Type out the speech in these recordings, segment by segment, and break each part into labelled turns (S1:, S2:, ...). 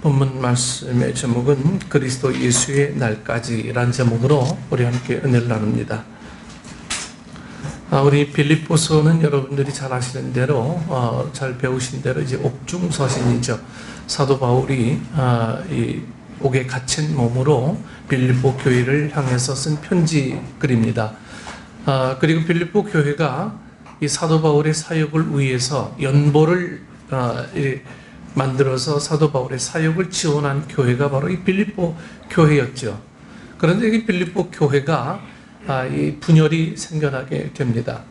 S1: 본문 말씀의 제목은 그리스도 예수의 날까지라는 제목으로 우리 함께 은혜를 나눕니다. 우리 빌립보서는 여러분들이 잘 아시는 대로 잘 배우신 대로 이제 옥중 서신이죠. 사도 바울이 이 옥에 갇힌 몸으로 빌립보 교회를 향해서 쓴 편지 글입니다. 그리고 빌립보 교회가 이 사도 바울의 사역을 위해서 연보를 만들어서 사도 바울의 사역을 지원한 교회가 바로 이 빌립보 교회였죠. 그런데 이 빌립보 교회가 이 분열이 생겨나게 됩니다.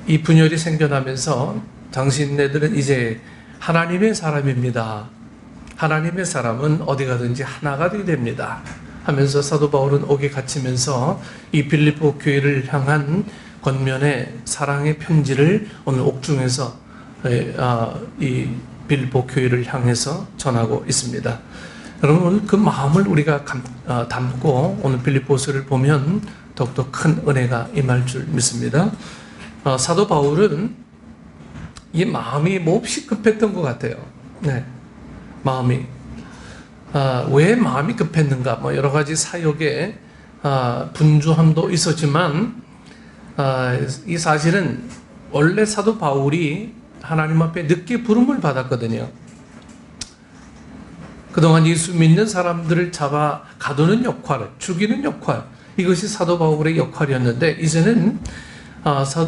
S1: 이 분열이 생겨나면서 당신네들은 이제 하나님의 사람입니다. 하나님의 사람은 어디 가든지 하나가 되게 됩니다. 하면서 사도 바울은 옥에 갇히면서 이 빌립보 교회를 향한 권면의 사랑의 편지를 오늘 옥중에서 이 빌립보 교회를 향해서 전하고 있습니다. 여러분, 그 마음을 우리가 담고 오늘 빌립보서를 보면 더욱더 큰 은혜가 임할 줄 믿습니다. 사도 바울은 이 마음이 몹시 급했던 것 같아요. 네, 마음이 왜 마음이 급했는가? 여러 가지 사역의 분주함도 있었지만 이 사실은 원래 사도 바울이 하나님 앞에 늦게 부름을 받았거든요. 그동안 예수 믿는 사람들을 잡아 가두는 역할, 죽이는 역할, 이것이 사도 바울의 역할이었는데 이제는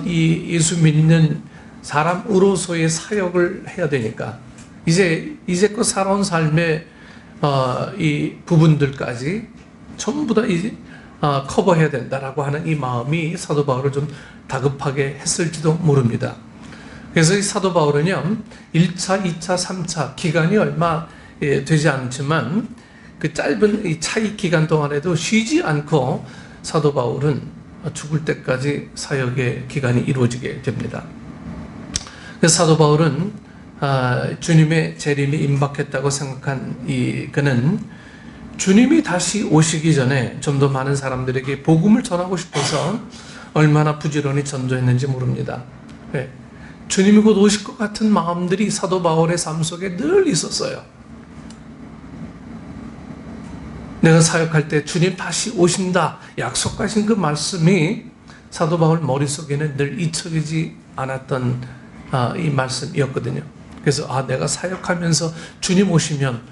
S1: 이 예수 믿는 사람으로서의 사역을 해야 되니까 이제껏 살아온 삶의 이 부분들까지 전부 다 커버해야 된다라고 하는 이 마음이 사도 바울을 좀 다급하게 했을지도 모릅니다. 그래서 이 사도 바울은요, 1차, 2차, 3차 기간이 얼마 되지 않지만 그 짧은 이 차이 기간 동안에도 쉬지 않고 사도 바울은 죽을 때까지 사역의 기간이 이루어지게 됩니다. 그래서 사도 바울은 주님의 재림이 임박했다고 생각한 그는 주님이 다시 오시기 전에 좀 더 많은 사람들에게 복음을 전하고 싶어서 얼마나 부지런히 전도했는지 모릅니다. 네. 주님이 곧 오실 것 같은 마음들이 사도 바울의 삶 속에 늘 있었어요. 내가 사역할 때 주님 다시 오신다 약속하신 그 말씀이 사도 바울 머릿속에는 늘 잊혀지지 않았던 이 말씀이었거든요. 그래서 내가 사역하면서 주님 오시면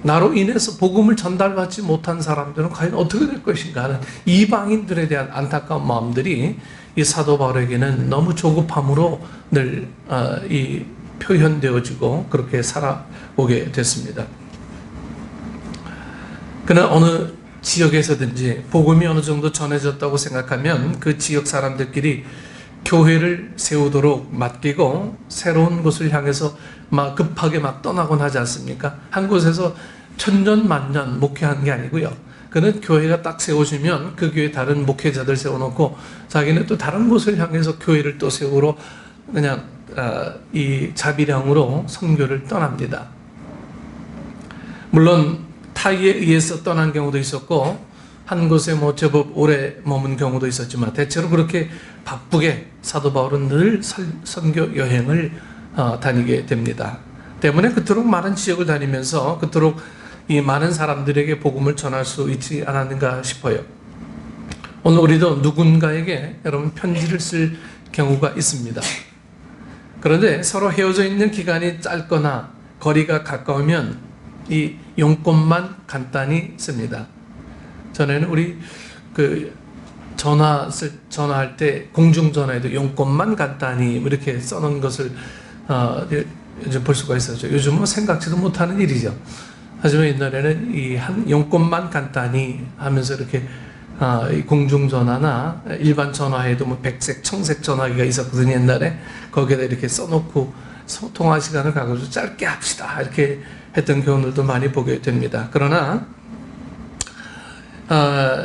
S1: 나로 인해서 복음을 전달받지 못한 사람들은 과연 어떻게 될 것인가 하는 이방인들에 대한 안타까운 마음들이 이 사도 바울에게는 너무 조급함으로 늘 표현되어지고 그렇게 살아오게 됐습니다. 그는 어느 지역에서든지 복음이 어느 정도 전해졌다고 생각하면 그 지역 사람들끼리 교회를 세우도록 맡기고 새로운 곳을 향해서 급하게 떠나곤 하지 않습니까? 한 곳에서 천년만년 목회한 게 아니고요. 그는 교회가 딱 세워지면 그 교회 다른 목회자들 세워놓고 자기는 또 다른 곳을 향해서 교회를 또 세우러 그냥 이 자비량으로 선교를 떠납니다. 물론 타의에 의해서 떠난 경우도 있었고 한 곳에 제법 오래 머문 경우도 있었지만 대체로 그렇게 바쁘게 사도 바울은 늘 선교 여행을 다니게 됩니다. 때문에 그토록 많은 지역을 다니면서 그토록 이 많은 사람들에게 복음을 전할 수 있지 않았는가 싶어요. 오늘 우리도 누군가에게 여러분 편지를 쓸 경우가 있습니다. 그런데 서로 헤어져 있는 기간이 짧거나 거리가 가까우면 이 용건만 간단히 씁니다. 전에는 우리 전화할 때 공중전화에도 용건만 간단히 이렇게 써놓은 것을 요즘 볼 수가 있었죠. 요즘은 생각지도 못하는 일이죠. 하지만 옛날에는 이 한 용건만 간단히 하면서 이렇게 이 공중전화나 일반 전화에도 백색, 청색 전화기가 있었거든요. 옛날에 거기에다 이렇게 써놓고 통화 시간을 가가지고 짧게 합시다 이렇게 했던 경우들도 많이 보게 됩니다. 그러나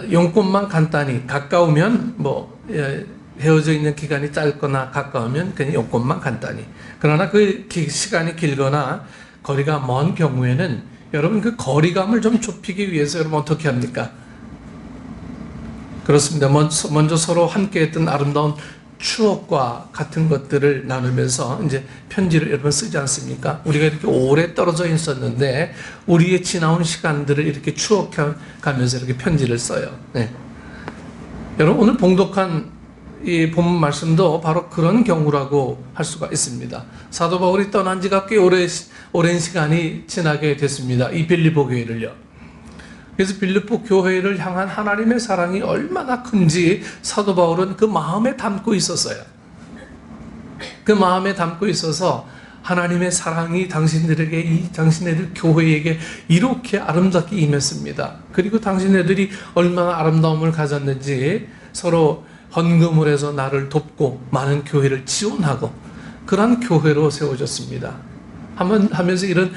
S1: 용건만 간단히 가까우면 헤어져 있는 기간이 짧거나 가까우면 그냥 용건만 간단히. 그러나 그 시간이 길거나 거리가 먼 경우에는 여러분 그 거리감을 좀 좁히기 위해서 여러분 어떻게 합니까? 그렇습니다. 먼저 서로 함께 했던 아름다운 추억과 같은 것들을 나누면서 이제 편지를 여러 번 쓰지 않습니까? 우리가 이렇게 오래 떨어져 있었는데 우리의 지나온 시간들을 이렇게 추억하면서 이렇게 편지를 써요. 네. 여러분, 오늘 봉독한 이 본문 말씀도 바로 그런 경우라고 할 수가 있습니다. 사도 바울이 떠난 지가 꽤 오랜 시간이 지나게 됐습니다. 이 빌립보 교회를요. 그래서 빌립보 교회를 향한 하나님의 사랑이 얼마나 큰지 사도 바울은 그 마음에 담고 있었어요. 그 마음에 담고 있어서 하나님의 사랑이 당신네들 교회에게 이렇게 아름답게 임했습니다. 그리고 당신네들이 얼마나 아름다움을 가졌는지 서로 헌금을 해서 나를 돕고 많은 교회를 지원하고 그러한 교회로 세워졌습니다. 하면서 이런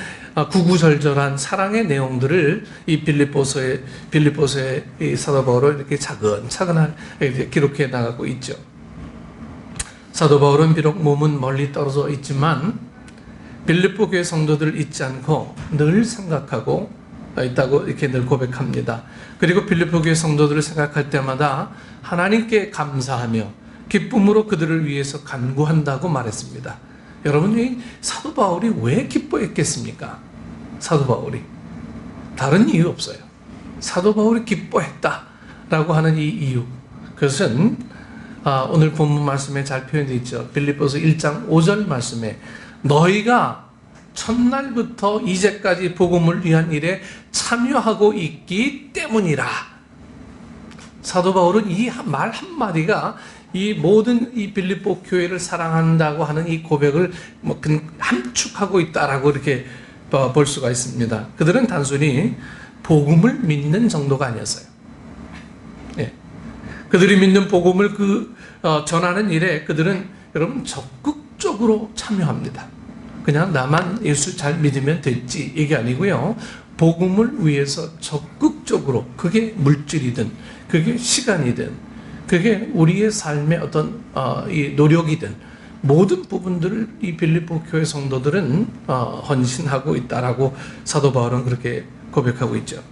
S1: 구구절절한 사랑의 내용들을 이 빌립보서의 이 사도 바울은 이렇게 차근차근하게 기록해 나가고 있죠. 사도 바울은 비록 몸은 멀리 떨어져 있지만 빌립보 교회 성도들을 잊지 않고 늘 생각하고 있다고 이렇게 늘 고백합니다. 그리고 빌립보 교회 성도들을 생각할 때마다 하나님께 감사하며 기쁨으로 그들을 위해서 간구한다고 말했습니다. 여러분, 이 사도 바울이 왜 기뻐했겠습니까? 사도 바울이 다른 이유 없어요. 사도 바울이 기뻐했다라고 하는 이 이유, 그것은 오늘 본문 말씀에 잘 표현되어 있죠. 빌립보서 1장 5절 말씀에 너희가 첫날부터 이제까지 복음을 위한 일에 참여하고 있기 때문이라. 사도 바울은 이 말 한마디가 이 모든 이 빌립보 교회를 사랑한다고 하는 이 고백을 함축하고 있다라고 이렇게 볼 수가 있습니다. 그들은 단순히 복음을 믿는 정도가 아니었어요. 예. 그들이 믿는 복음을 전하는 일에 그들은 여러분 적극적으로 참여합니다. 그냥 나만 예수 잘 믿으면 됐지 이게 아니고요. 복음을 위해서 적극적으로, 그게 물질이든 그게 시간이든 그게 우리의 삶의 어떤 이 노력이든 모든 부분들을 이 빌립보 교회 성도들은 헌신하고 있다라고 사도 바울은 그렇게 고백하고 있죠.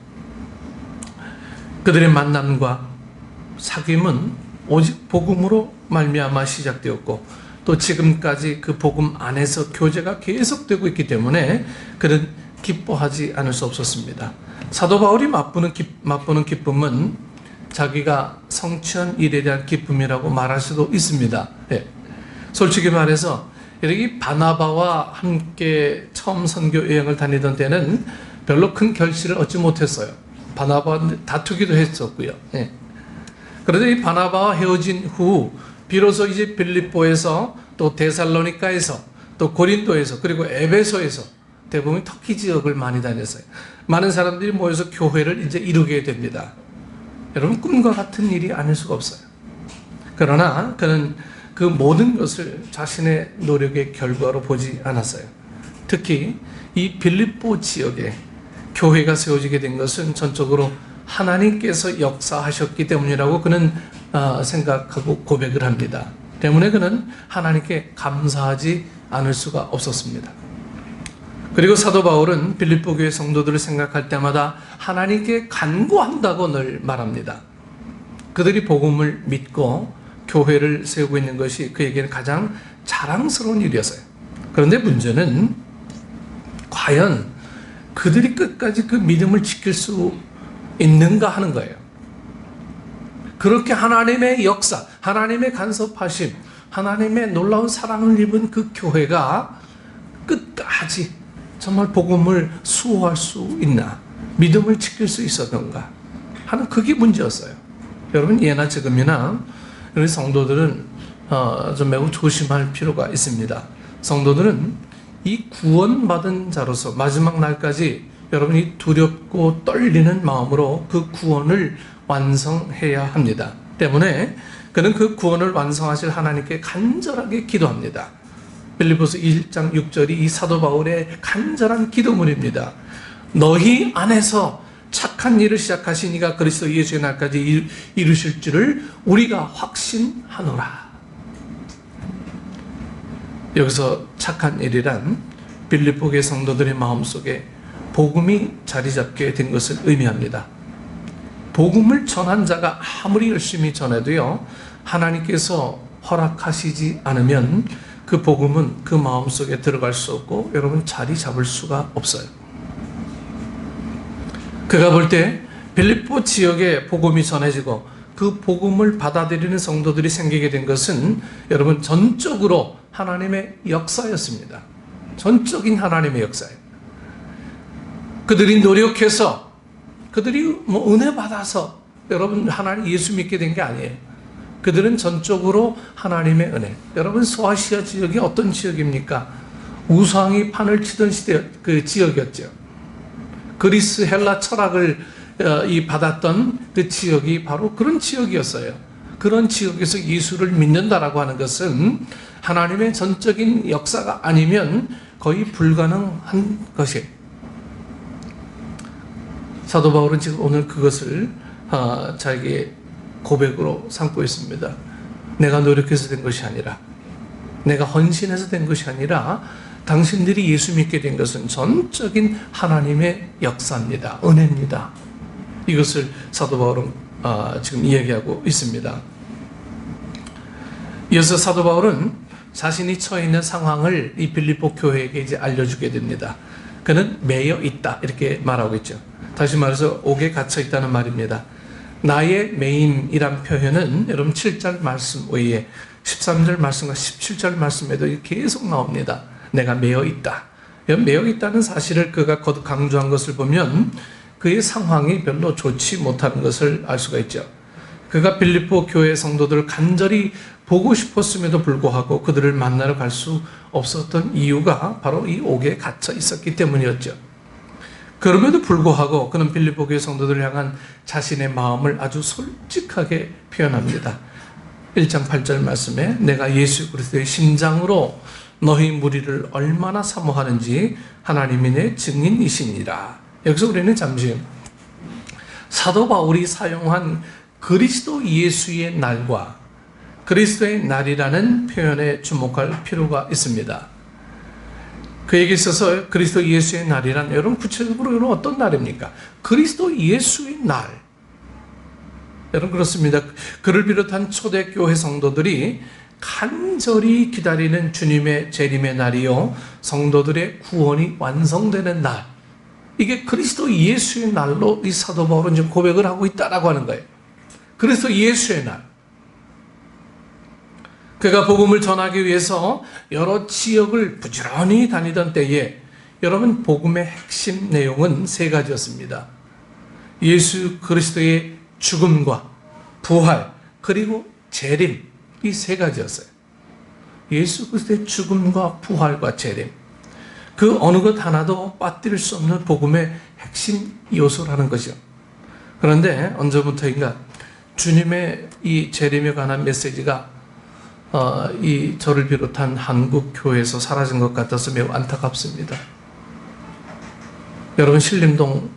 S1: 그들의 만남과 사귐은 오직 복음으로 말미암아 시작되었고 또 지금까지 그 복음 안에서 교제가 계속되고 있기 때문에 그는 기뻐하지 않을 수 없었습니다. 사도 바울이 맛보는 기쁨은 자기가 성취한 일에 대한 기쁨이라고 말할 수도 있습니다. 예. 솔직히 말해서 이렇게 바나바와 함께 처음 선교 여행을 다니던 때는 별로 큰 결실을 얻지 못했어요. 바나바와 다투기도 했었고요. 예. 그런데 이 바나바와 헤어진 후 비로소 이제 빌립보에서 또 데살로니가에서 또 고린도에서 그리고 에베소에서 대부분 터키 지역을 많이 다녔어요. 많은 사람들이 모여서 교회를 이제 이루게 됩니다. 여러분, 꿈과 같은 일이 아닐 수가 없어요. 그러나 그는 그 모든 것을 자신의 노력의 결과로 보지 않았어요. 특히 이 빌립보 지역에 교회가 세워지게 된 것은 전적으로 하나님께서 역사하셨기 때문이라고 그는 생각하고 고백을 합니다. 때문에 그는 하나님께 감사하지 않을 수가 없었습니다. 그리고 사도 바울은 빌립보 교회 성도들을 생각할 때마다 하나님께 간구한다고 늘 말합니다. 그들이 복음을 믿고 교회를 세우고 있는 것이 그에게는 가장 자랑스러운 일이었어요. 그런데 문제는 과연 그들이 끝까지 그 믿음을 지킬 수 있는가 하는 거예요. 그렇게 하나님의 역사, 하나님의 간섭하심, 하나님의 놀라운 사랑을 입은 그 교회가 끝까지 정말 복음을 수호할 수 있나, 믿음을 지킬 수 있었던가 하는 그게 문제였어요. 여러분, 예나 지금이나 우리 성도들은 좀 매우 조심할 필요가 있습니다. 성도들은 이 구원받은 자로서 마지막 날까지 여러분이 두렵고 떨리는 마음으로 그 구원을 완성해야 합니다. 때문에 그는 그 구원을 완성하실 하나님께 간절하게 기도합니다. 빌립보서 1장 6절이 이 사도 바울의 간절한 기도문입니다. 너희 안에서 착한 일을 시작하신 이가 그리스도 예수의 날까지 이루실 줄을 우리가 확신하노라. 여기서 착한 일이란 빌립보 교회 성도들의 마음속에 복음이 자리 잡게 된 것을 의미합니다. 복음을 전한 자가 아무리 열심히 전해도요, 하나님께서 허락하시지 않으면 그 복음은 그 마음속에 들어갈 수 없고 여러분 자리 잡을 수가 없어요. 그가 볼 때 빌립보 지역에 복음이 전해지고 그 복음을 받아들이는 성도들이 생기게 된 것은 여러분 전적으로 하나님의 역사였습니다. 전적인 하나님의 역사예요. 그들이 노력해서 그들이 은혜 받아서 여러분 하나님 예수 믿게 된 게 아니에요. 그들은 전적으로 하나님의 은혜. 여러분 소아시아 지역이 어떤 지역입니까? 우상이 판을 치던 시대 그 지역이었죠. 그리스 헬라 철학을 받았던 그 지역이 바로 그런 지역이었어요. 그런 지역에서 예수를 믿는다라고 하는 것은 하나님의 전적인 역사가 아니면 거의 불가능한 것이에요. 사도 바울은 지금 오늘 그것을 자기의 고백으로 삼고 있습니다. 내가 노력해서 된 것이 아니라, 내가 헌신해서 된 것이 아니라 당신들이 예수 믿게 된 것은 전적인 하나님의 역사입니다. 은혜입니다. 이것을 사도 바울은 지금 이야기하고 있습니다. 이어서 사도 바울은 자신이 처해 있는 상황을 이 빌립보 교회에게 이제 알려주게 됩니다. 그는 매여 있다 이렇게 말하고 있죠. 다시 말해서 옥에 갇혀 있다는 말입니다. 나의 매임이란 표현은 여러분 7절 말씀 외에 13절 말씀과 17절 말씀에도 계속 나옵니다. 내가 매여 있다. 매여 있다는 사실을 그가 거듭 강조한 것을 보면 그의 상황이 별로 좋지 못하는 것을 알 수가 있죠. 그가 빌립보 교회 성도들을 간절히 보고 싶었음에도 불구하고 그들을 만나러 갈 수 없었던 이유가 바로 이 옥에 갇혀 있었기 때문이었죠. 그럼에도 불구하고 그는 빌립보 교회 성도들을 향한 자신의 마음을 아주 솔직하게 표현합니다. 1장 8절 말씀에 내가 예수 그리스도의 심장으로 너희 무리를 얼마나 사모하는지 하나님이 내 증인이시니라. 여기서 우리는 잠시 사도 바울이 사용한 그리스도 예수의 날과 그리스도의 날이라는 표현에 주목할 필요가 있습니다. 그에게 있어서 그리스도 예수의 날이란 여러분 구체적으로 어떤 날입니까? 그리스도 예수의 날. 여러분 그렇습니다. 그를 비롯한 초대교회 성도들이 간절히 기다리는 주님의 재림의 날이요 성도들의 구원이 완성되는 날. 이게 그리스도 예수의 날로 이 사도 바울은 지금 고백을 하고 있다라고 하는 거예요. 그리스도 예수의 날. 그가 복음을 전하기 위해서 여러 지역을 부지런히 다니던 때에 여러분 복음의 핵심 내용은 세 가지였습니다. 예수 그리스도의 죽음과 부활 그리고 재림 이 세 가지였어요. 예수 그리스도의 죽음과 부활과 재림 그 어느 것 하나도 빠뜨릴 수 없는 복음의 핵심 요소라는 것이요. 그런데 언제부터인가 주님의 이 재림에 관한 메시지가 이 저를 비롯한 한국 교회에서 사라진 것 같아서 매우 안타깝습니다. 여러분 신림동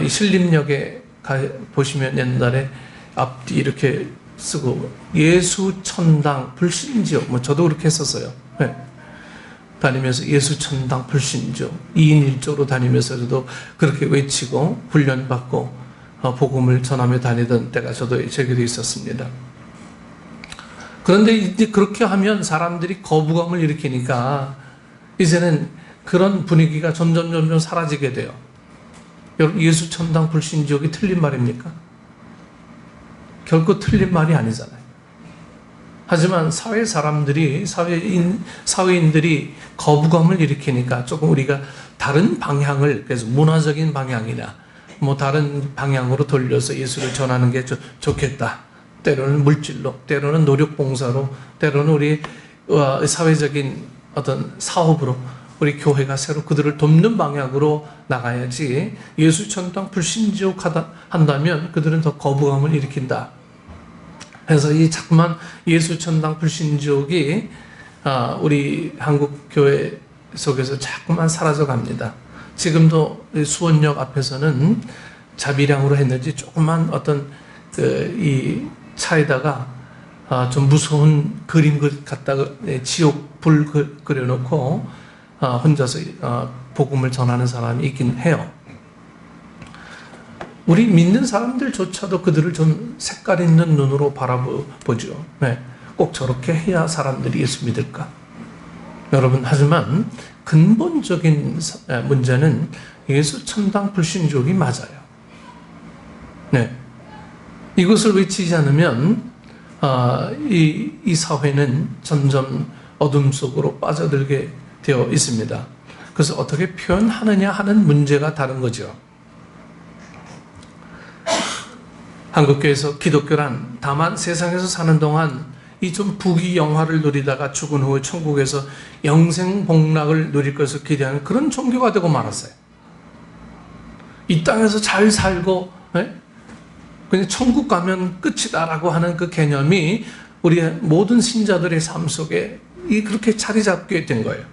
S1: 이 신림역에 보시면 옛날에 앞뒤 이렇게 쓰고 예수 천당 불신지요. 뭐 저도 그렇게 했었어요. 네. 다니면서 예수 천당 불신지요. 2인 1조로 다니면서 저도 그렇게 외치고 훈련받고 복음을 전하며 다니던 때가 저도 제게도 있었습니다. 그런데 이제 그렇게 하면 사람들이 거부감을 일으키니까 이제는 그런 분위기가 점점 사라지게 돼요. 여러분 예수 천당 불신지옥이 틀린 말입니까? 결코 틀린 말이 아니잖아요. 하지만 사회 사람들이 사회인들이 거부감을 일으키니까 조금 우리가 다른 방향을 그래서 문화적인 방향이나 뭐 다른 방향으로 돌려서 예수를 전하는 게 좋겠다. 때로는 물질로, 때로는 노력봉사로, 때로는 우리 사회적인 어떤 사업으로 우리 교회가 새로 그들을 돕는 방향으로 나가야지 예수 천당 불신지옥 한다면 그들은 더 거부감을 일으킨다. 그래서 이 자꾸만 예수 천당 불신지옥이 우리 한국 교회 속에서 자꾸만 사라져 갑니다. 지금도 수원역 앞에서는 자비량으로 했는지 조그만 어떤 이 차에다가 좀 무서운 그림 갖다가 지옥 불 그려놓고 혼자서 복음을 전하는 사람이 있긴 해요. 우리 믿는 사람들조차도 그들을 좀 색깔 있는 눈으로 바라보죠. 네. 꼭 저렇게 해야 사람들이 예수 믿을까? 여러분, 하지만 근본적인 문제는 예수 천당 불신족이 맞아요. 네. 이것을 외치지 않으면 이 사회는 점점 어둠 속으로 빠져들게 되어 있습니다. 그래서 어떻게 표현하느냐 하는 문제가 다른 거죠. 한국교회에서 기독교란 다만 세상에서 사는 동안 이 좀 부귀영화를 누리다가 죽은 후에 천국에서 영생복락을 누릴 것을 기대하는 그런 종교가 되고 말았어요. 이 땅에서 잘 살고 그냥 천국 가면 끝이다라고 하는 그 개념이 우리 모든 신자들의 삶 속에 그렇게 자리 잡게 된 거예요.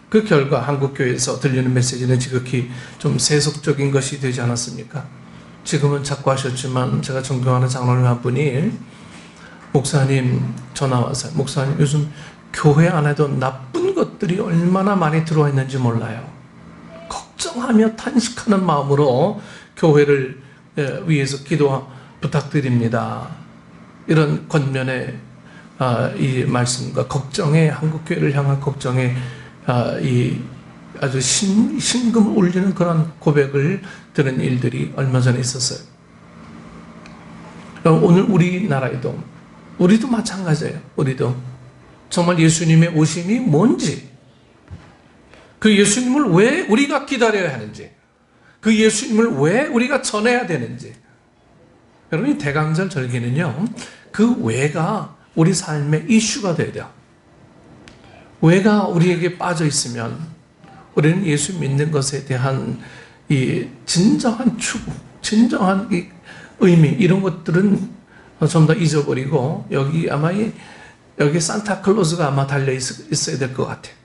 S1: 그 결과 한국교회에서 들리는 메시지는 지극히 좀 세속적인 것이 되지 않았습니까? 지금은 자꾸 하셨지만 제가 존경하는 장로님 한 분이 목사님 전화 와서 목사님 요즘 교회 안에도 나쁜 것들이 얼마나 많이 들어와 있는지 몰라요. 걱정하며 탄식하는 마음으로 교회를 위해서 기도 부탁드립니다. 이런 권면의 이 말씀과 걱정의 한국교회를 향한 걱정의 이 아주 심금을 울리는 그런 고백을 들은 일들이 얼마 전에 있었어요. 오늘 우리나라에도 우리도 마찬가지예요. 우리도 정말 예수님의 오심이 뭔지, 그 예수님을 왜 우리가 기다려야 하는지, 그 예수님을 왜 우리가 전해야 되는지. 여러분, 이 대강절 절기는요, 그 왜가 우리 삶의 이슈가 돼야 돼요. 왜가 우리에게 빠져 있으면 우리는 예수 믿는 것에 대한 이 진정한 추구, 진정한 이 의미, 이런 것들은 좀 더 잊어버리고 여기 산타클로스가 아마 달려 있어야 될 것 같아요.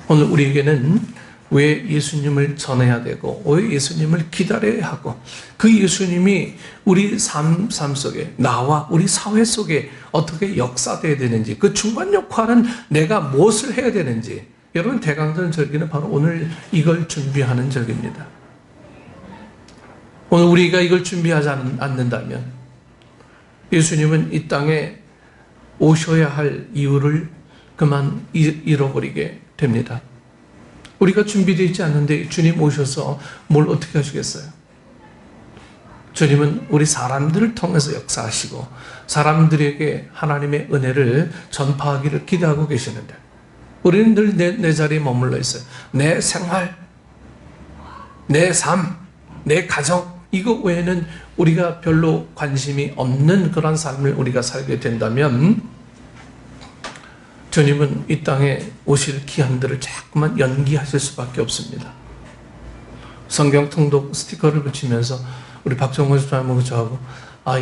S1: 오늘 우리에게는 왜 예수님을 전해야 되고 왜 예수님을 기다려야 하고 그 예수님이 우리 삶 속에 나와 우리 사회 속에 어떻게 역사되어야 되는지, 그 중간 역할은 내가 무엇을 해야 되는지. 여러분, 대강절 절기는 바로 오늘 이걸 준비하는 절기입니다. 오늘 우리가 이걸 준비하지 않는다면 예수님은 이 땅에 오셔야 할 이유를 그만 잃어버리게 됩니다. 우리가 준비되어 있지 않는데 주님 오셔서 뭘 어떻게 하시겠어요? 주님은 우리 사람들을 통해서 역사하시고 사람들에게 하나님의 은혜를 전파하기를 기대하고 계시는데 우리는 늘 내 자리에 머물러 있어요. 내 생활, 내 삶, 내 가정, 이거 외에는 우리가 별로 관심이 없는 그런 삶을 우리가 살게 된다면 주님은 이 땅에 오실 기한들을 자꾸만 연기하실 수밖에 없습니다. 성경 통독 스티커를 붙이면서 우리 박정원 집사님하고 저하고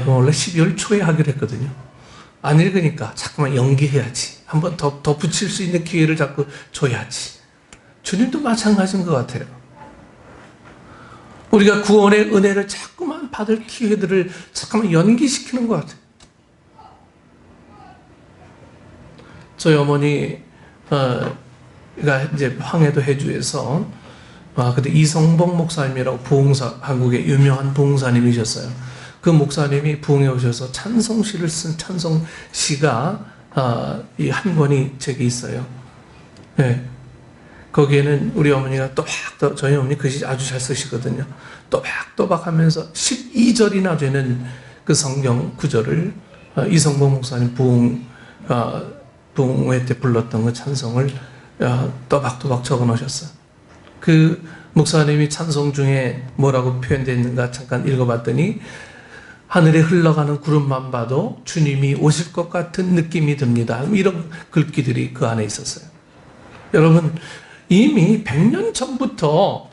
S1: 이거 원래 12월 초에 하기로 했거든요. 안 읽으니까 자꾸만 연기해야지. 한번 더 붙일 수 있는 기회를 자꾸 줘야지. 주님도 마찬가지인 것 같아요. 우리가 구원의 은혜를 자꾸만 받을 기회들을 자꾸만 연기시키는 것 같아요. 저희 어머니가 이제 황해도 해주에서 그때 이성복 목사님이라고 한국의 유명한 부흥사님이셨어요. 그 목사님이 부흥에 오셔서 찬송시를 쓴 찬송시가 이 한 권이 제게 있어요. 네. 거기에는 우리 어머니가 저희 어머니 글씨 아주 잘 쓰시거든요. 또박또박 하면서 12절이나 되는 그 성경 구절을 이성복 목사님 부흥회 때 불렀던 그 찬송을 또박또박 적어 놓으셨어요. 그 목사님이 찬송 중에 뭐라고 표현되어 있는가 잠깐 읽어봤더니 하늘에 흘러가는 구름만 봐도 주님이 오실 것 같은 느낌이 듭니다. 이런 글귀들이 그 안에 있었어요. 여러분, 이미 100년 전부터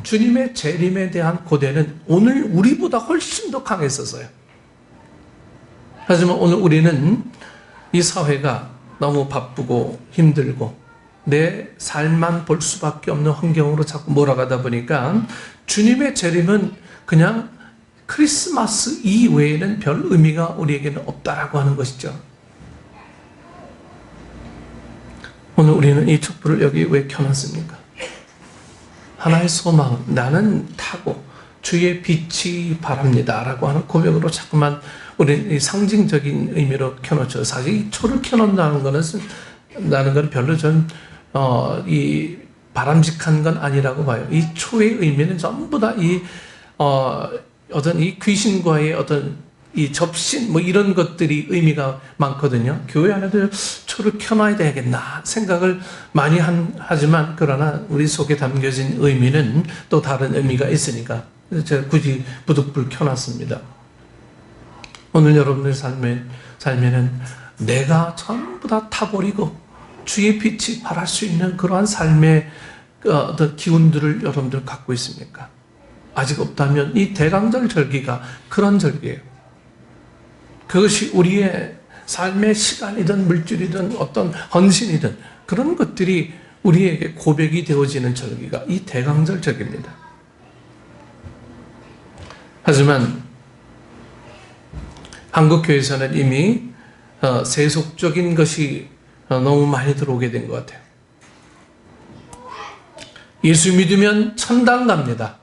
S1: 주님의 재림에 대한 고대는 오늘 우리보다 훨씬 더 강했었어요. 하지만 오늘 우리는 이 사회가 너무 바쁘고 힘들고 내 삶만 볼 수밖에 없는 환경으로 자꾸 몰아가다 보니까 주님의 재림은 그냥 크리스마스 이외에는 별 의미가 우리에게는 없다라고 하는 것이죠. 오늘 우리는 이 촛불을 여기 왜 켜놨습니까? 하나의 소망, 나는 타고 주의 빛이 바랍니다 라고 하는 고백으로 자꾸만 우리는 이 상징적인 의미로 켜놓죠. 사실 이 초를 켜놓는다는 거는 별로 이 바람직한 건 아니라고 봐요. 이 초의 의미는 전부 다 어떤 이 귀신과의 어떤 이 접신 뭐 이런 것들이 의미가 많거든요. 교회 안에도 초를 켜놔야 되겠나 생각을 많이 하지만 그러나 우리 속에 담겨진 의미는 또 다른 의미가 있으니까 제가 굳이 부득불 켜놨습니다. 오늘 여러분들 삶에는 내가 전부 다 타버리고 주의 빛이 발할 수 있는 그러한 삶의 어떤 기운들을 여러분들 갖고 있습니까? 아직 없다면 이 대강절 절기가 그런 절기예요. 그것이 우리의 삶의 시간이든 물질이든 어떤 헌신이든 그런 것들이 우리에게 고백이 되어지는 절기가 이 대강절 절기입니다. 하지만 한국교회에서는 이미 세속적인 것이 너무 많이 들어오게 된 것 같아요. 예수 믿으면 천당 갑니다.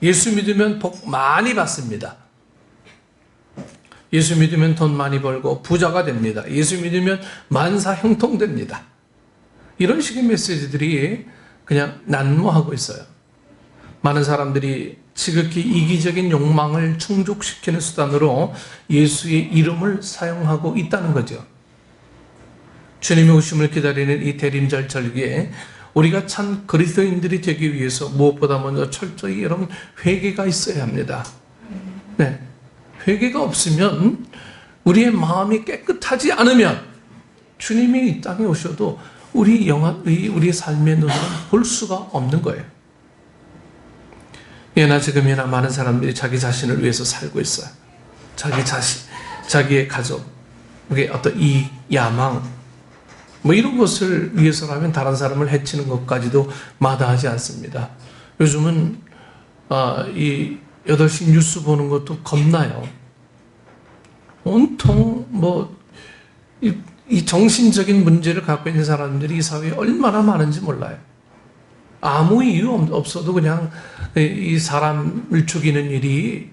S1: 예수 믿으면 복 많이 받습니다. 예수 믿으면 돈 많이 벌고 부자가 됩니다. 예수 믿으면 만사 형통됩니다. 이런 식의 메시지들이 그냥 난무하고 있어요. 많은 사람들이 지극히 이기적인 욕망을 충족시키는 수단으로 예수의 이름을 사용하고 있다는 거죠. 주님의 오심을 기다리는 이 대림절 절기에 우리가 참 그리스도인들이 되기 위해서 무엇보다 먼저 철저히 여러분 회개가 있어야 합니다. 네. 회개가 없으면 우리의 마음이 깨끗하지 않으면 주님이 이 땅에 오셔도 우리의 삶의 눈으로 볼 수가 없는 거예요. 예나 지금이나 많은 사람들이 자기 자신을 위해서 살고 있어요. 자기의 가족의 어떤 이 야망, 뭐 이런 것을 위해서라면 다른 사람을 해치는 것까지도 마다하지 않습니다. 요즘은 이 8시 뉴스 보는 것도 겁나요. 온통 이 정신적인 문제를 갖고 있는 사람들이 이 사회에 얼마나 많은지 몰라요. 아무 이유 없어도 그냥 이 사람을 죽이는 일이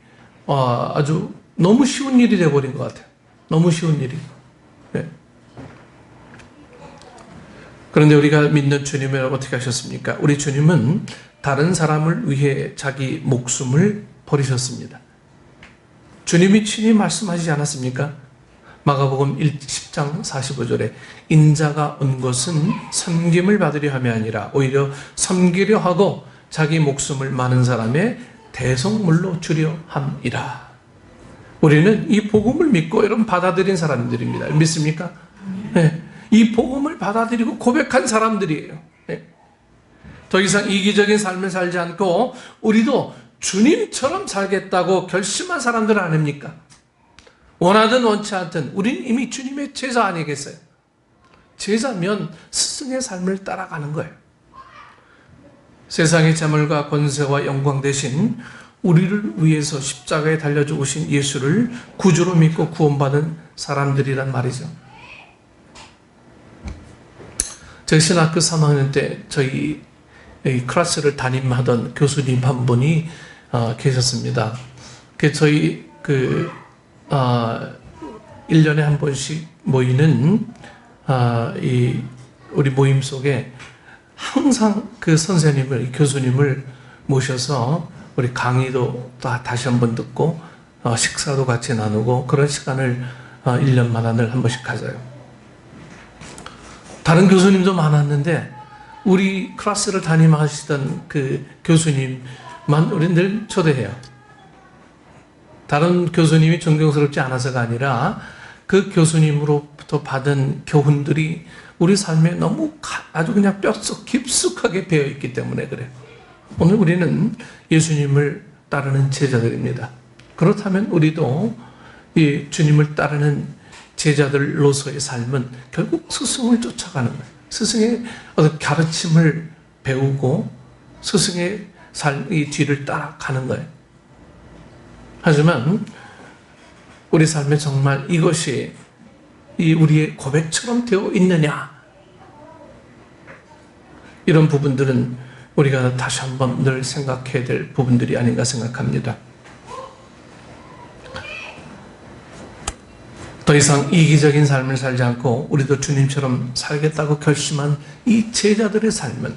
S1: 아주 너무 쉬운 일이 되어버린 것 같아요. 너무 쉬운 일이. 네. 그런데 우리가 믿는 주님은 어떻게 하셨습니까? 우리 주님은 다른 사람을 위해 자기 목숨을 버리셨습니다. 주님이 친히 말씀하시지 않았습니까? 마가복음 10장 45절에 인자가 온 것은 섬김을 받으려 함이 아니라 오히려 섬기려 하고 자기 목숨을 많은 사람의 대속물로 주려 함이라. 우리는 이 복음을 믿고 여러분 받아들인 사람들입니다. 믿습니까? 네. 이 복음을 받아들이고 고백한 사람들이에요. 네. 더 이상 이기적인 삶을 살지 않고 우리도 주님처럼 살겠다고 결심한 사람들 아닙니까? 원하든 원치 않든 우리는 이미 주님의 제자 아니겠어요? 제자면 스승의 삶을 따라가는 거예요. 세상의 재물과 권세와 영광 대신 우리를 위해서 십자가에 달려 죽으신 예수를 구주로 믿고 구원받은 사람들이란 말이죠. 제 신학교 3학년 때 저희 클래스를 담임하던 교수님 한 분이 계셨습니다. 저희 1년에 한 번씩 모이는 우리 모임 속에 항상 그 선생님을, 교수님을 모셔서 우리 강의도 다시 한 번 듣고 식사도 같이 나누고 그런 시간을 1년마다 늘 한 번씩 가져요. 다른 교수님도 많았는데 우리 클래스를 담임하시던 그 교수님만 우리 늘 초대해요. 다른 교수님이 존경스럽지 않아서가 아니라 그 교수님으로부터 받은 교훈들이 우리 삶에 너무 아주 그냥 뼛속 깊숙하게 배어 있기 때문에 그래요. 오늘 우리는 예수님을 따르는 제자들입니다. 그렇다면 우리도 이 주님을 따르는 제자들로서의 삶은 결국 스승을 쫓아가는 거예요. 스승의 어떤 가르침을 배우고 스승의 이 뒤를 따라가는 거예요. 하지만 우리 삶에 정말 이것이 우리의 고백처럼 되어 있느냐, 이런 부분들은 우리가 다시 한번 늘 생각해야 될 부분들이 아닌가 생각합니다. 더 이상 이기적인 삶을 살지 않고 우리도 주님처럼 살겠다고 결심한 이 제자들의 삶은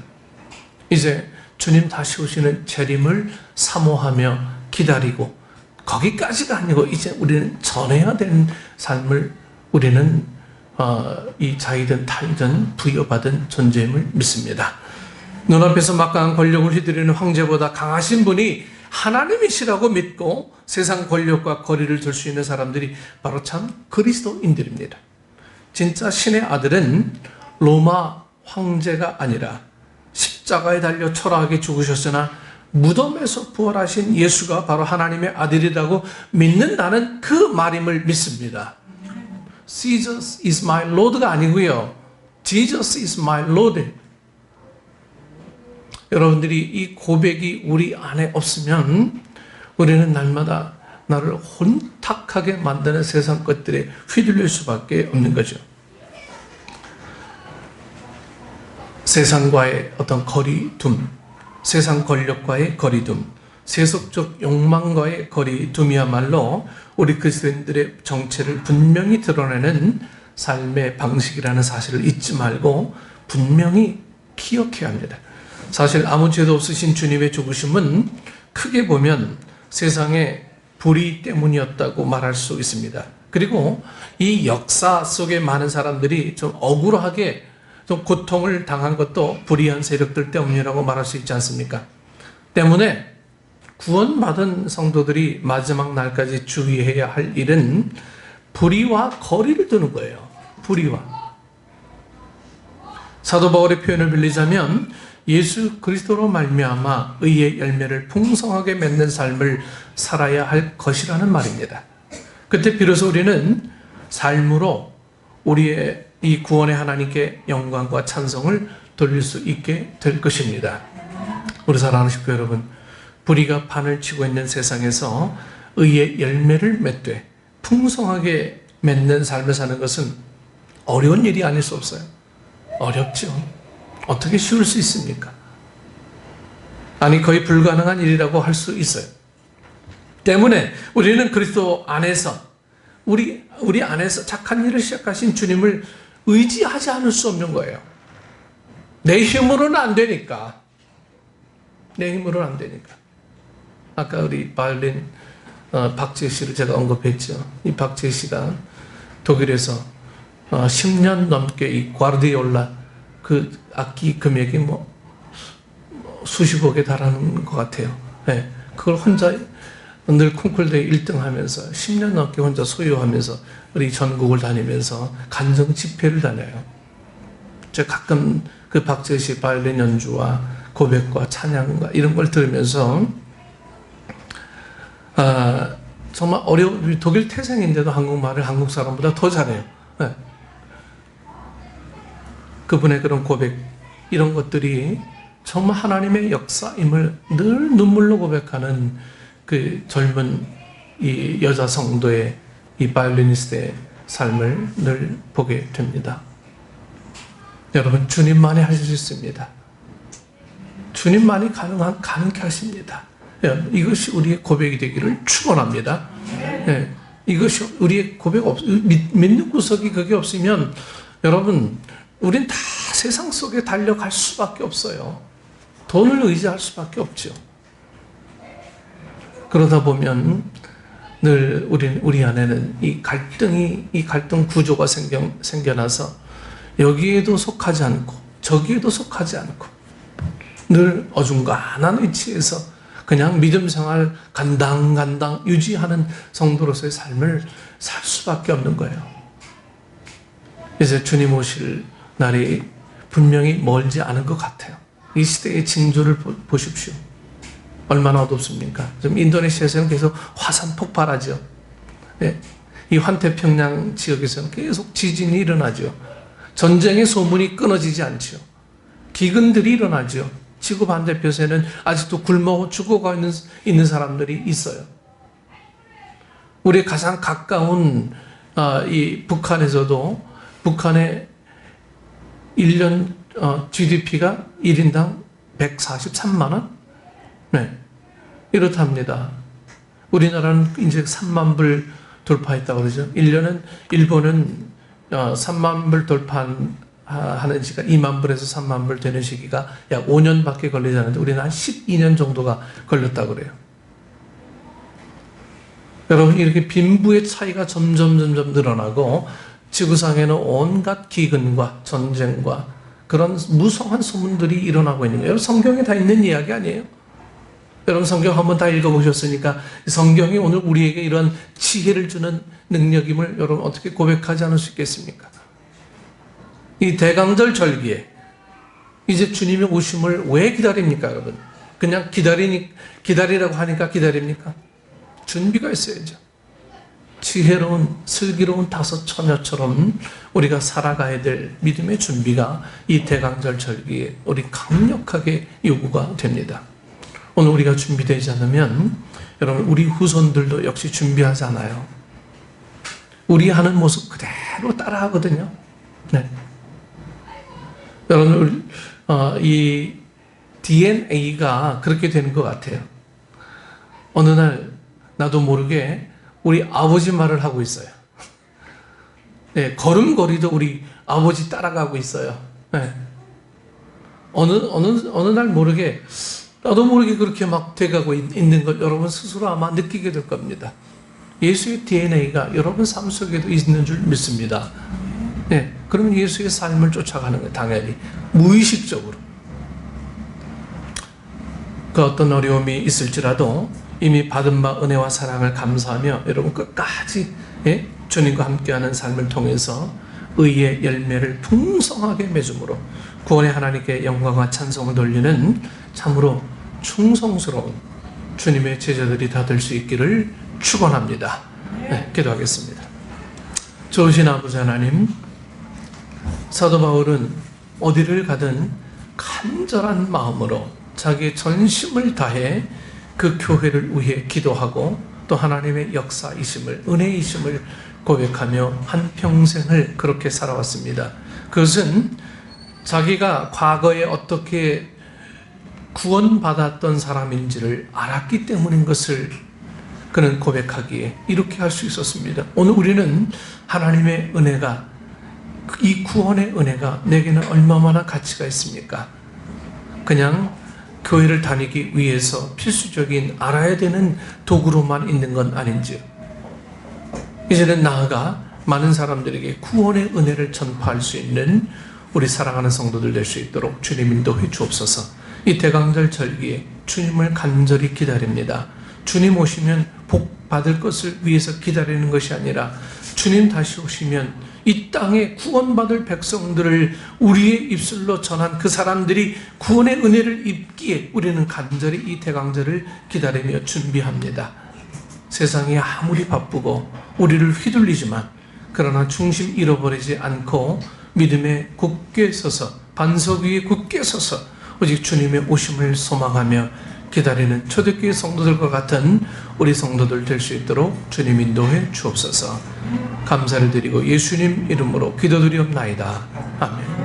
S1: 이제 주님 다시 오시는 재림을 사모하며 기다리고, 거기까지가 아니고 이제 우리는 전해야 되는 삶을 우리는 이 자이든 타이든 부여받은 존재임을 믿습니다. 눈앞에서 막강한 권력을 휘두르는 황제보다 강하신 분이 하나님이시라고 믿고 세상 권력과 거리를 둘 수 있는 사람들이 바로 참 그리스도인들입니다. 진짜 신의 아들은 로마 황제가 아니라 십자가에 달려 초라하게 죽으셨으나 무덤에서 부활하신 예수가 바로 하나님의 아들이라고 믿는다는 그 말임을 믿습니다. Jesus is my Lord가 아니고요, Jesus is my Lord. 여러분들이 이 고백이 우리 안에 없으면 우리는 날마다 나를 혼탁하게 만드는 세상 것들에 휘둘릴 수밖에 없는 거죠. 세상과의 어떤 거리둠, 세상 권력과의 거리둠, 세속적 욕망과의 거리둠이야말로 우리 그리스도인들의 정체를 분명히 드러내는 삶의 방식이라는 사실을 잊지 말고 분명히 기억해야 합니다. 사실 아무 죄도 없으신 주님의 죽으심은 크게 보면 세상의 불의 때문이었다고 말할 수 있습니다. 그리고 이 역사 속에 많은 사람들이 좀 억울하게 좀 고통을 당한 것도 불의한 세력들 때문이라고 말할 수 있지 않습니까? 때문에 구원받은 성도들이 마지막 날까지 주의해야 할 일은 불의와 거리를 두는 거예요. 불의와. 사도 바울의 표현을 빌리자면 예수 그리스도로 말미암아 의의 열매를 풍성하게 맺는 삶을 살아야 할 것이라는 말입니다. 그때 비로소 우리는 삶으로 우리의 이 구원의 하나님께 영광과 찬송을 돌릴 수 있게 될 것입니다. 우리 사랑하는 식구 여러분, 불의가 판을 치고 있는 세상에서 의의 열매를 맺되 풍성하게 맺는 삶을 사는 것은 어려운 일이 아닐 수 없어요. 어렵죠. 어떻게 쉬울 수 있습니까? 아니, 거의 불가능한 일이라고 할 수 있어요. 때문에 우리는 그리스도 안에서 우리 안에서 착한 일을 시작하신 주님을 의지하지 않을 수 없는 거예요. 내 힘으로는 안 되니까. 내 힘으로는 안 되니까. 아까 우리 바이올린 박지혜 씨를 제가 언급했죠. 이 박지혜 씨가 독일에서 10년 넘게 이 과르디올라 그 악기 금액이 수십억에 달하는 것 같아요. 네, 그걸 혼자 늘 콩쿨대회 1등 하면서 10년 넘게 혼자 소유하면서 우리 전국을 다니면서 간증 집회를 다녀요. 제가 가끔 그 박재희 씨 바이올린 연주와 고백과 찬양과 이런 걸 들으면서 정말 어려운, 독일 태생인데도 한국말을 한국 사람보다 더 잘해요. 네. 그분의 그런 고백, 이런 것들이 정말 하나님의 역사임을 늘 눈물로 고백하는 그 젊은 이 여자 성도의 이 바이올리니스트의 삶을 늘 보게 됩니다. 여러분, 주님만이 하실 수 있습니다. 주님만이 가능케 하십니다. 이것이 우리의 고백이 되기를 축원합니다. 네, 이것이 우리의 고백 믿는 구석이 그게 없으면 여러분, 우린 다 세상 속에 달려갈 수밖에 없어요. 돈을 의지할 수밖에 없죠. 그러다 보면 늘 우리 안에는 이 갈등 구조가 생겨나서 여기에도 속하지 않고 저기에도 속하지 않고 늘 어중간한 위치에서 그냥 믿음 생활 간당간당 유지하는 성도로서의 삶을 살 수밖에 없는 거예요. 이제 주님 오실 날이 분명히 멀지 않은 것 같아요. 이 시대의 징조를 보십시오. 얼마나 어둡습니까? 지금 인도네시아에서는 계속 화산 폭발하죠. 네. 이 환태평양 지역에서는 계속 지진이 일어나죠. 전쟁의 소문이 끊어지지 않죠. 기근들이 일어나죠. 지구 반대편에는 아직도 굶어 죽어가 있는 사람들이 있어요. 우리 가장 가까운 이 북한에서도 북한의 1년 GDP가 1인당 143만 원? 네, 이렇답니다. 우리나라는 이제 3만 불 돌파했다고 그러죠. 일본은 3만 불 돌파하는 시기가 2만 불에서 3만 불 되는 시기가 약 5년밖에 걸리지 않는데 우리는 한 12년 정도가 걸렸다고 그래요. 여러분, 이렇게 빈부의 차이가 점점 늘어나고 지구상에는 온갖 기근과 전쟁과 그런 무성한 소문들이 일어나고 있는 거예요. 성경에 다 있는 이야기 아니에요? 여러분, 성경 한번 다 읽어보셨으니까 성경이 오늘 우리에게 이런 지혜를 주는 능력임을 여러분 어떻게 고백하지 않을 수 있겠습니까? 이 대강절 절기에 이제 주님의 오심을 왜 기다립니까, 여러분? 그냥 기다리라고 하니까 기다립니까? 준비가 있어야죠. 지혜로운 슬기로운 다섯 처녀처럼 우리가 살아가야 될 믿음의 준비가 이 대강절 절기에 우리 강력하게 요구가 됩니다. 오늘 우리가 준비되지 않으면 여러분 우리 후손들도 역시 준비하잖아요. 우리 하는 모습 그대로 따라하거든요. 네. 여러분 이 DNA가 그렇게 되는 것 같아요. 어느 날 나도 모르게 우리 아버지 말을 하고 있어요. 네, 걸음걸이도 우리 아버지 따라가고 있어요. 네. 어느 날 모르게 나도 모르게 그렇게 막 돼가고 있는 걸 여러분 스스로 아마 느끼게 될 겁니다. 예수의 DNA가 여러분 삶 속에도 있는 줄 믿습니다. 네, 그러면 예수의 삶을 쫓아가는 거예요. 당연히 무의식적으로. 그 어떤 어려움이 있을지라도 이미 받은 바 은혜와 사랑을 감사하며 여러분 끝까지 주님과 함께하는 삶을 통해서 의의 열매를 풍성하게 맺음으로 구원의 하나님께 영광과 찬송을 돌리는 참으로 충성스러운 주님의 제자들이 다 될 수 있기를 축원합니다. 네, 기도하겠습니다. 좋으신 아버지 하나님, 사도 바울은 어디를 가든 간절한 마음으로 자기의 전심을 다해 그 교회를 위해 기도하고 또 하나님의 역사이심을, 은혜이심을 고백하며 한평생을 그렇게 살아왔습니다. 그것은 자기가 과거에 어떻게 구원받았던 사람인지를 알았기 때문인 것을 그는 고백하기에 이렇게 할 수 있었습니다. 오늘 우리는 하나님의 은혜가, 이 구원의 은혜가 내게는 얼마나 가치가 있습니까? 그냥 교회를 다니기 위해서 필수적인 알아야 되는 도구로만 있는 건 아닌지요. 이제는 나아가 많은 사람들에게 구원의 은혜를 전파할 수 있는 우리 사랑하는 성도들 될 수 있도록 주님 인도해 주옵소서. 이 대강절 절기에 주님을 간절히 기다립니다. 주님 오시면 복 받을 것을 위해서 기다리는 것이 아니라 주님 다시 오시면 이 땅에 구원받을 백성들을 우리의 입술로 전한 그 사람들이 구원의 은혜를 입기에 우리는 간절히 이 대강절을 기다리며 준비합니다. 세상이 아무리 바쁘고 우리를 휘둘리지만 그러나 중심 잃어버리지 않고 믿음에 굳게 서서 반석 위에 굳게 서서 오직 주님의 오심을 소망하며 기다리는 초대교회 성도들과 같은 우리 성도들 될 수 있도록 주님 인도해 주옵소서. 감사를 드리고 예수님 이름으로 기도드리옵나이다. 아멘.